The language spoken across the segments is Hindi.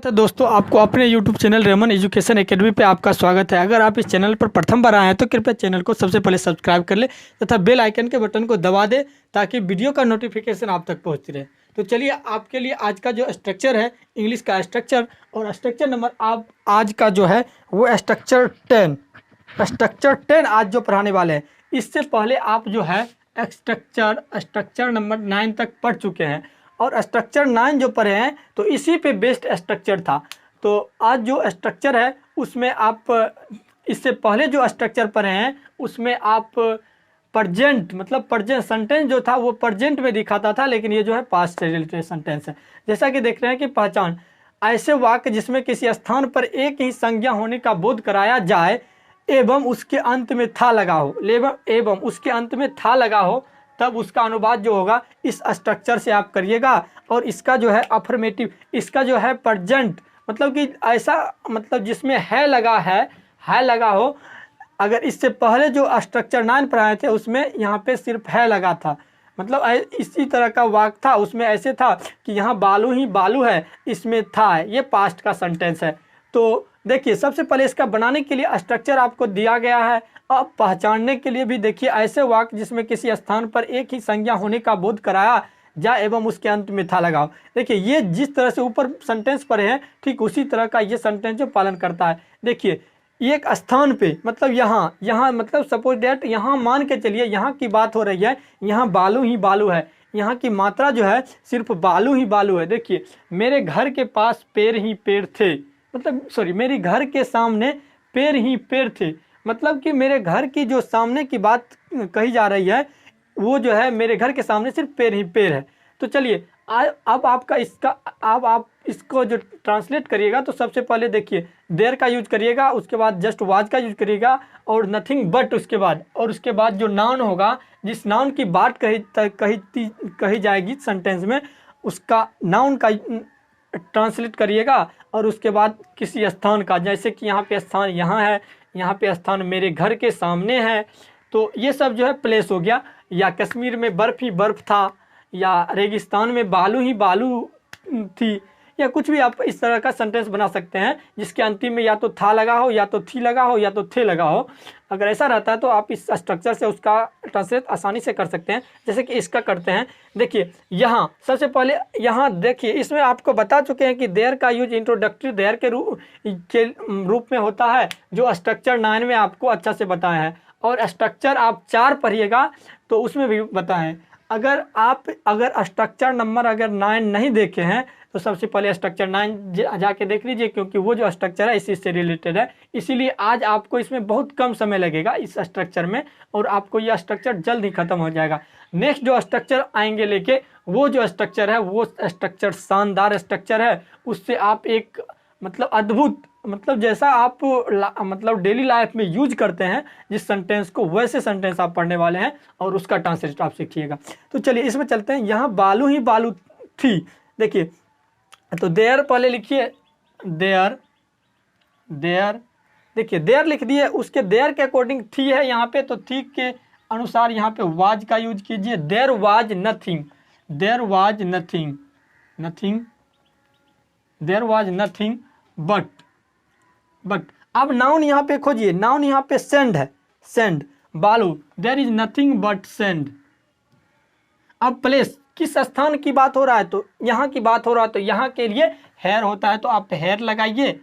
तो दोस्तों आपको अपने YouTube चैनल रेमन एजुकेशन एकेडमी पे आपका स्वागत है। अगर आप इस चैनल पर प्रथम बार आए हैं तो कृपया चैनल को सबसे पहले सब्सक्राइब कर ले तथा बेल आइकन के बटन को दबा दे ताकि वीडियो का नोटिफिकेशन आप तक पहुंचती रहे। तो चलिए आपके लिए आज का जो स्ट्रक्चर है इंग्लिश का स्ट्रक्चर और स्ट्रक्चर नंबर आप आज का जो है वो स्ट्रक्चर 10 आज जो पढ़ाने वाले हैं। इससे पहले आप जो है स्ट्रक्चर नंबर 9 तक पढ़ चुके हैं और स्ट्रक्चर 9 जो पढ़े हैं तो इसी पे बेस्ड स्ट्रक्चर था। तो आज जो स्ट्रक्चर है उसमें आप इससे पहले जो स्ट्रक्चर पढ़े हैं उसमें आप प्रजेंट मतलब प्रजेंट सेंटेंस जो था वो प्रजेंट में दिखाता था, लेकिन ये जो है पास्ट से रिलेटेड सेंटेंस है। जैसा कि देख रहे हैं कि पहचान ऐसे वाक्य जिसमें किसी स्थान पर एक ही संज्ञा होने का बोध कराया जाए एवं उसके अंत में था लगा हो एवं उसके अंत में था लगा हो, तब उसका अनुवाद जो होगा इस स्ट्रक्चर से आप करिएगा। और इसका जो है अफर्मेटिव, इसका जो है प्रजेंट मतलब कि ऐसा मतलब जिसमें है लगा हो। अगर इससे पहले जो स्ट्रक्चर 9 पढ़ाए थे उसमें यहाँ पे सिर्फ है लगा था, मतलब इसी तरह का वाक्य था। उसमें ऐसे था कि यहाँ बालू ही बालू है, इसमें था है, ये पास्ट का सेंटेंस है। तो देखिए सबसे पहले इसका बनाने के लिए स्ट्रक्चर आपको दिया गया है। अब पहचानने के लिए भी देखिए ऐसे वाक्य जिसमें किसी स्थान पर एक ही संज्ञा होने का बोध कराया जाए एवं उसके अंत में था लगाओ। देखिए ये जिस तरह से ऊपर सेंटेंस पढ़े हैं ठीक उसी तरह का ये सेंटेंस जो पालन करता है। देखिए एक स्थान पे मतलब यहाँ मतलब सपोज डेट यहाँ मान के चलिए यहाँ की बात हो रही है, यहाँ बालू ही बालू है, यहाँ की मात्रा जो है सिर्फ बालू ही बालू है। देखिए मेरे घर के पास पेड़ ही पेड़ थे, मतलब सॉरी मेरे घर के सामने पेड़ ही पेड़ थे, मतलब कि मेरे घर की जो सामने की बात कही जा रही है वो जो है मेरे घर के सामने सिर्फ पेड़ ही पेड़ है। तो चलिए अब आपका इसका अब आप इसको जो ट्रांसलेट करिएगा तो सबसे पहले देखिए देयर का यूज करिएगा, उसके बाद जस्ट वाज का यूज करिएगा और नथिंग बट उसके बाद जो नाउन होगा जिस नाउन की बात कही जाएगी सेंटेंस में उसका नाउन का ट्रांसलेट करिएगा और उसके बाद किसी स्थान का, जैसे कि यहाँ पे स्थान यहाँ है, यहाँ पे स्थान मेरे घर के सामने है, तो ये सब जो है प्लेस हो गया। या कश्मीर में बर्फ़ ही बर्फ़ था, या रेगिस्तान में बालू ही बालू थी, या कुछ भी आप इस तरह का सेंटेंस बना सकते हैं जिसके अंतिम में या तो था लगा हो या तो थी लगा हो या तो थे लगा हो। अगर ऐसा रहता है तो आप इस स्ट्रक्चर से उसका ट्रांसलेट आसानी से कर सकते हैं, जैसे कि इसका करते हैं। देखिए यहाँ सबसे पहले यहाँ देखिए इसमें आपको बता चुके हैं कि देयर का यूज इंट्रोडक्टरी देयर के रूप में होता है जो स्ट्रक्चर 9 में आपको अच्छा से बताया है। और स्ट्रक्चर आप 4 पढ़िएगा तो उसमें भी बताएं। अगर स्ट्रक्चर नंबर 9 नहीं देखे हैं तो सबसे पहले स्ट्रक्चर 9 जाके देख लीजिए, क्योंकि वो जो स्ट्रक्चर है इसी से रिलेटेड है। इसीलिए आज आपको इसमें बहुत कम समय लगेगा इस स्ट्रक्चर में और आपको यह स्ट्रक्चर जल्द ही खत्म हो जाएगा। नेक्स्ट जो स्ट्रक्चर आएंगे लेके वो जो स्ट्रक्चर है वो स्ट्रक्चर शानदार स्ट्रक्चर है। उससे आप एक मतलब अद्भुत मतलब जैसा आप मतलब डेली लाइफ में यूज करते हैं जिस सेंटेंस को वैसे सेंटेंस आप पढ़ने वाले हैं और उसका ट्रांसलेट आप सीखिएगा। तो चलिए इसमें चलते हैं। यहाँ बालू ही बालू थी, देखिए तो देयर पहले लिखिए देयर देखिए देयर लिख दिए, उसके देयर के अकॉर्डिंग थी है यहाँ पे, तो थी के अनुसार यहाँ पे वाज का यूज कीजिए। देयर वाज नथिंग बट अब नाउन यहाँ पे खोजिए, नाउन यहाँ पे सेंड है, सेंड बालू, there is nothing but sand. अब प्लेस किस स्थान की बात हो रहा है तो यहाँ की बात हो रहा है, तो यहाँ के लिए हेयर होता है तो आप हेयर लगाइए,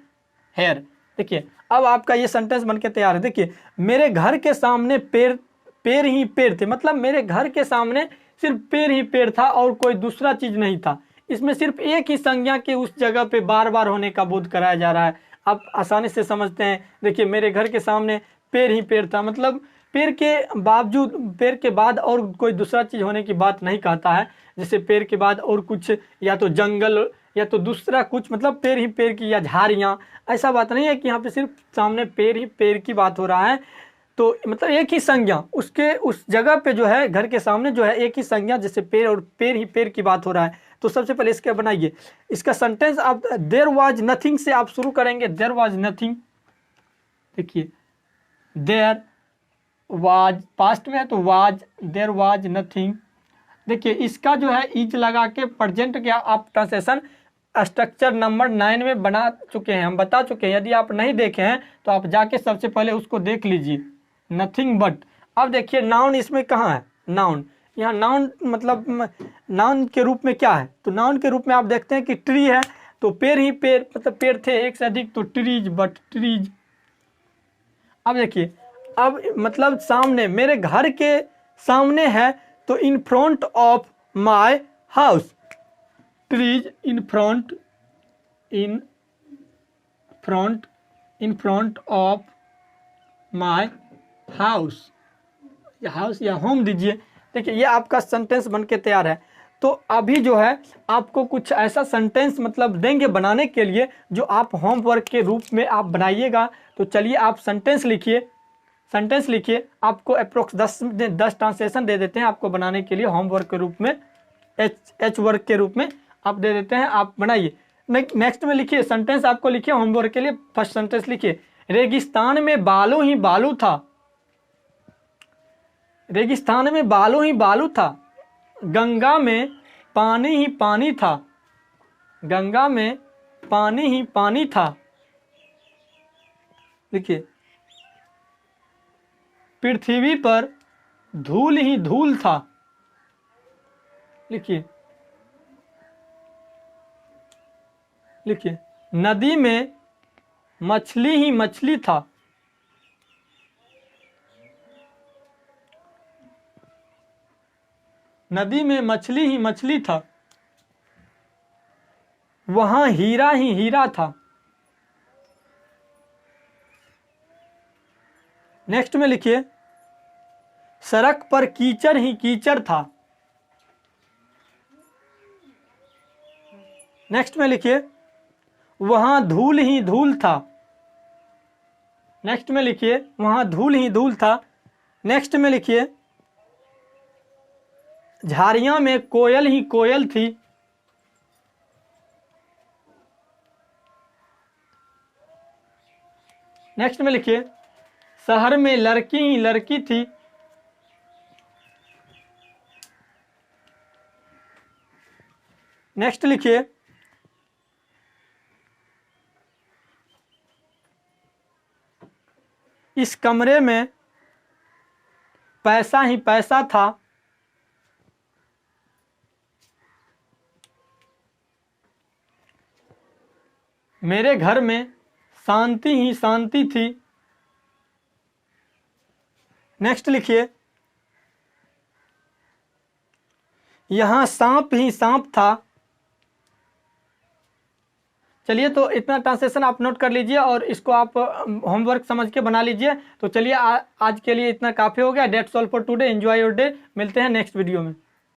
हेयर। देखिए अब आपका ये सेंटेंस बनके तैयार है। देखिए मेरे घर के सामने पेड़ ही पेड़ थे, मतलब मेरे घर के सामने सिर्फ पेड़ ही पेड़ था और कोई दूसरा चीज नहीं था। इसमें सिर्फ एक ही संज्ञा के उस जगह पे बार बार होने का बोध कराया जा रहा है। आप आसानी से समझते हैं। देखिए मेरे घर के सामने पेड़ ही पेड़ था, मतलब पेड़ के बाद और कोई दूसरा चीज़ होने की बात नहीं कहता है। जैसे पेड़ के बाद और कुछ या तो जंगल या तो दूसरा कुछ, मतलब पेड़ ही पेड़ की या झाड़ियाँ, ऐसा बात नहीं है कि यहाँ पे सिर्फ सामने पेड़ ही पेड़ की बात हो रहा है। तो मतलब एक ही संज्ञा उसके उस जगह पे जो है घर के सामने जो है एक ही संज्ञा, जैसे पेड़ और पेड़ ही पेड़ की बात हो रहा है। तो सबसे पहले इसका बनाइए, इसका सेंटेंस आप देयर वाज नथिंग से आप शुरू करेंगे। देयर वाज नथिंग, देखिए देयर वाज पास्ट में है तो वाज, देयर वाज नथिंग। देखिए इसका जो है इज लगा के प्रेजेंट क्या आप ट्रांसलेशन स्ट्रक्चर नंबर 9 में बना चुके हैं, हम बता चुके हैं। यदि आप नहीं देखे हैं तो आप जाके सबसे पहले उसको देख लीजिए। नथिंग बट, अब देखिए नाउन इसमें कहाँ है, नाउन यहाँ नाउन मतलब नाउन के रूप में क्या है, तो नाउन के रूप में आप देखते हैं कि ट्री है, तो पेड़ ही पेड़, मतलब पेड़ थे एक से अधिक, तो ट्रीज, बट ट्रीज। अब देखिए, अब मतलब सामने, मेरे घर के सामने है, तो in front of my house, trees in front, in front of my house, house या होम दीजिए। देखिए ये आपका सेंटेंस बन के तैयार है। तो अभी जो है आपको कुछ ऐसा सेंटेंस मतलब देंगे बनाने के लिए जो आप होमवर्क के रूप में आप बनाइएगा। तो चलिए आप सेंटेंस लिखिए, आपको अप्रोक्स 10 ट्रांसलेशन दे देते हैं आपको बनाने के लिए होमवर्क के रूप में, एच वर्क के रूप में आप दे देते हैं, आप बनाइए। नेक्स्ट में लिखिए सेंटेंस, आपको लिखिए होमवर्क के लिए। फर्स्ट सेंटेंस लिखिए, रेगिस्तान में बालू ही बालू था, रेगिस्तान में बालू ही बालू था, गंगा में पानी ही पानी था, गंगा में पानी ही पानी था। देखिए, पृथ्वी पर धूल ही धूल था, लिखिए, नदी में मछली ही मछली था, नदी में मछली ही मछली था, वहां हीरा ही हीरा था। नेक्स्ट में लिखिए, सड़क पर कीचड़ ही कीचड़ था। नेक्स्ट में लिखिए, वहां धूल ही धूल था। नेक्स्ट में लिखिए, वहां धूल ही धूल था। नेक्स्ट में लिखिए, झाड़ियां में कोयल ही कोयल थी। नेक्स्ट में लिखिए, शहर में लड़की ही लड़की थी। नेक्स्ट लिखिए, इस कमरे में पैसा ही पैसा था। मेरे घर में शांति ही शांति थी। नेक्स्ट लिखिए, यहाँ सांप ही सांप था। चलिए, तो इतना ट्रांसलेशन आप नोट कर लीजिए और इसको आप होमवर्क समझ के बना लीजिए। तो चलिए आज के लिए इतना काफ़ी हो गया। That's all for today, enjoy your day. मिलते हैं नेक्स्ट वीडियो में।